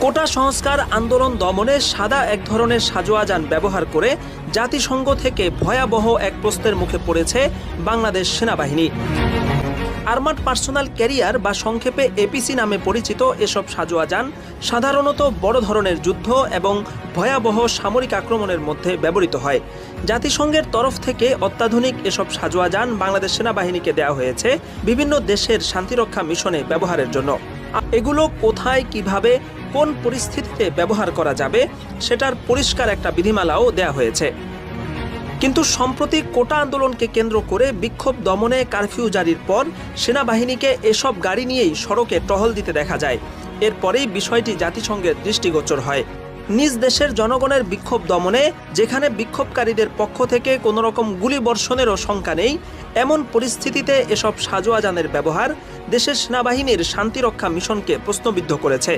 কোটা সংস্কার আন্দোলন দমনে সাদা এক ধরনের সাজোয়াজান ব্যবহার করে জাতিসংঘ থেকে ভয়াবহ এক প্রশ্নের মুখে পড়েছে বাংলাদেশ সেনাবাহিনী। আর্মাড পার্সোনাল ক্যারিয়ার বা সংক্ষেপে এপিসি নামে পরিচিত এসব সাজোয়াজান সাধারণত বড় ধরনের যুদ্ধ এবং ভয়াবহ সামরিক আক্রমণের মধ্যে ব্যবহৃত হয়। জাতিসংঘের তরফ থেকে অত্যাধুনিক এসব সাজোয়াজান বাংলাদেশ সেনাবাহিনীকে দেওয়া হয়েছে বিভিন্ন দেশের শান্তিরক্ষা মিশনে ব্যবহারের জন্য। এগুলো কোথায়, কিভাবে, কোন পরিস্থিতিতে ব্যবহার করা যাবে সেটার পরিষ্কার একটা বিধিমালাও দেওয়া হয়েছে। কিন্তু সম্প্রতি কোটা আন্দোলনকে কেন্দ্র করে বিক্ষোভ দমনে কারফিউ জারির পর সেনাবাহিনীকে এসব গাড়ি নিয়েই সড়কে টহল দিতে দেখা যায়। এরপরেই বিষয়টি জাতিসংঘের দৃষ্টিগোচর হয়। নিজ দেশের জনগণের বিক্ষোভ দমনে যেখানে বিক্ষোভকারীদের পক্ষ থেকে কোনো রকম গুলিবর্ষণেরও শঙ্কা নেই, এমন পরিস্থিতিতে এসব সাজোয়াজানের ব্যবহার দেশের সেনাবাহিনীর শান্তিরক্ষা মিশনকে প্রশ্নবিদ্ধ করেছে।